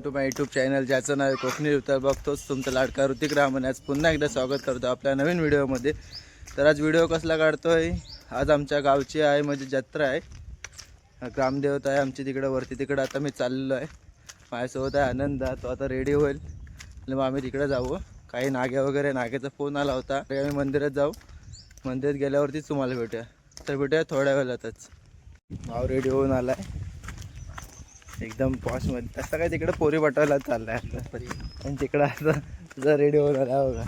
To my YouTube channel ज्याचं नाव कोकणी उतर बघतोच तुमचा लाडका ऋतिक रामन. आज पुन्हा एकदा स्वागत करतो आपल्या नवीन व्हिडिओमध्ये. तर आज व्हिडिओ कसला काढतोय, आज आमच्या गावची आहे म्हणजे जत्रा आहे, ग्रामदेवता आहे आमची तिकडं वरती. तिकडं आता मी चाललेलो आहे, माझ्यासोबत आहे आनंद. तो आता रेडी होईल आणि मग आम्ही तिकडे जाऊ. काही नाग्या वगैरे, नाग्याचा फोन आला होता, आम्ही मंदिरात जाऊ. मंदिरात गेल्यावरतीच तुम्हाला भेटूया. तर भेटूया थोड्या वेळातच. भाव रेडी होऊन आला आहे एकदम पॉशमध्ये. तसं काय तिकडे पोरी पाठवायला चाललं आहे आणि तिकडं आता तुझा रेडी होऊन आला बघा.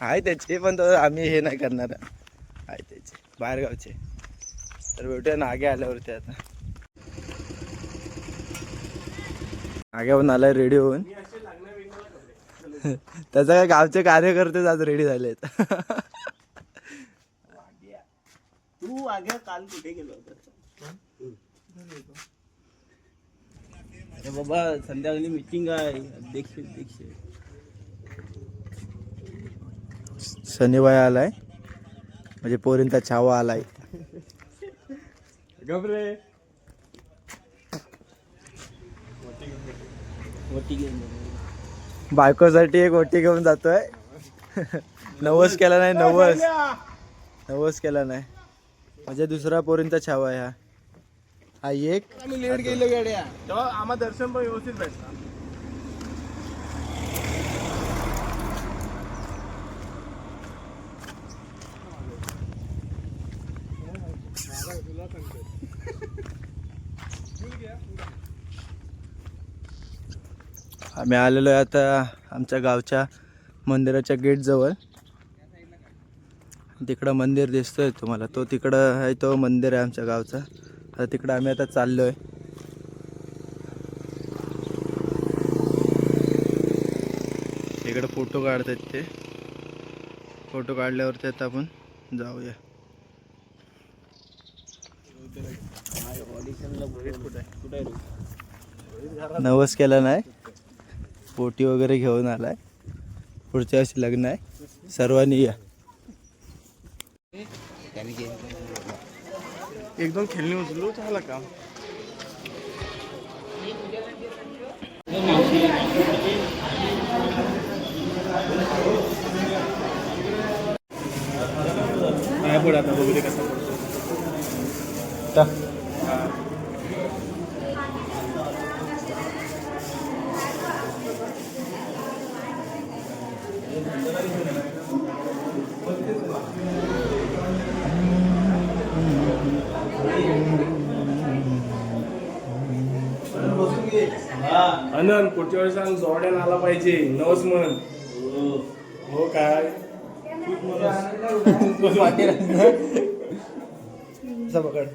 आहे त्याचे, पण तो आम्ही हे नाही करणार आहे त्याचे बाहेरगावचे. तर भेटूया नागे आल्यावरती. आता नाग्याहून आलाय रेडी होऊन. त्याचा काय गावचे कार्यकर्तेच आज रेडी झालेत. तू आग्या काल कुठे गेलो होता? अरे बाबा संध्याकाळी मीटिंग आहे, अध्यक्ष शनिवार आलाय म्हणजे पोरींचा छावा आलाय. घबरे बायकोसाठी एक ओटी घेऊन जातोय. नवस केला नाही, नवस केला नाही म्हणजे दुसरा पोरींचा छावा आहे हा एक. आम्ही लेट गेलो गाड्या, तेव्हा आम्हाला दर्शन पण व्यवस्थित भेटतं. आम्ही आलेलो आहे आता आमच्या गावच्या मंदिराच्या गेट जवळ. तिकडं मंदिर दिसतोय तुम्हाला, तो तिकडं आहे, तो मंदिर आहे आमच्या गावचा. तर तिकडं आम्ही आता चाललोय. इकडं फोटो काढतात ते, फोटो काढल्यावरती आता आपण जाऊया. नवस केला नाही, पोटी वगैरे घेऊन आलाय. पुढच्या वर्षी लग्न आहे, सर्वांनी या. एकदम खेळणी उचलू झाला का? काय पड आता बघू दे कसं पडतो. आनंद पुढच्या वेळेस सांग जोड्यान आला पाहिजे. नवस म्हण. हो काय पकड.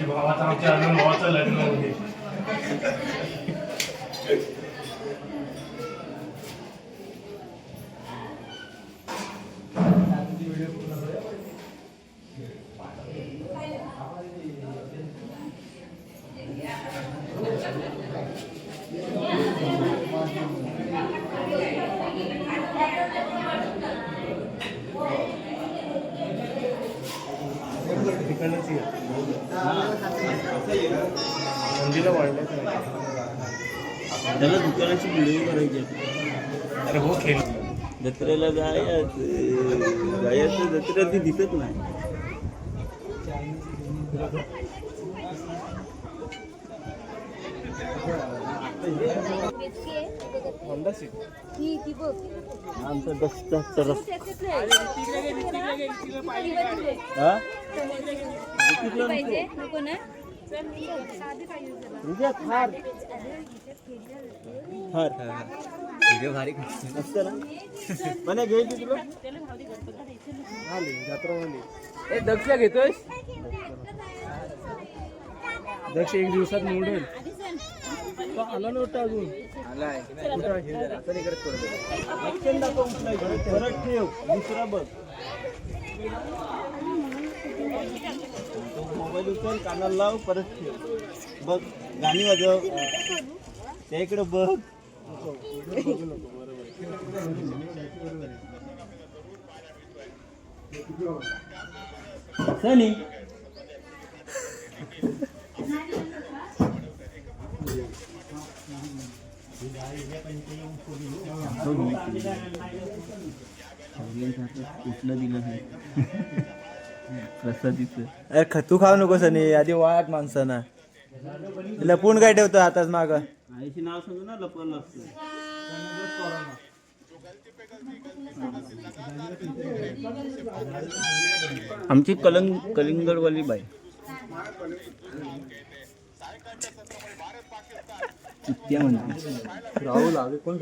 भावाचा आमच्या अजून भावाचं लग्न होते. मंदिरला वाढल्याचं त्याला दुकानाची व्हिडिओ करायची. अरे हो खेळ जत्रेला जायचं जत्रेला ती दिसत नाही. आमचा भारी असतं ना. मला घ्यायची तुला जत्रा दक्ष घेतोय. दक्ष एक दिवसात मोडेल. आला नव्हता अजून. आलाय आता इकडे ऍक्शन दाखव परत ठेव दुसरा बघ. मोबाईल उचल कानाला लाव परत ठेव बघ गाणी वाजव त्या इकडे बघ. सनी कुठलं दिलं प्रसादीचं. अरे तू खाऊ नको सनी आधी वाट माणसाना लपून काय ठेवतो आताच माग. आईची नाव सांगू ना लपवलं असतं. आमची कलिंगडवाली बाई राहुल आवे कोण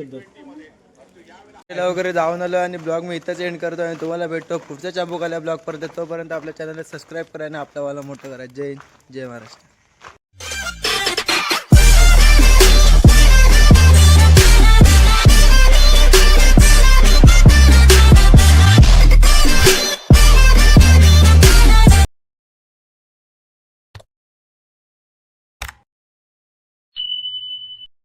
वगैरे जाऊन आलो आणि ब्लॉग मी इथंच एंड करतो आणि तुम्हाला भेटतो पुढच्या चाबूक आल्या ब्लॉग परत. तोपर्यंत आपल्या चॅनलला सबस्क्राईब करा आणि आपला वाला मोठं करा. जय हिंद जय महाराष्ट्र.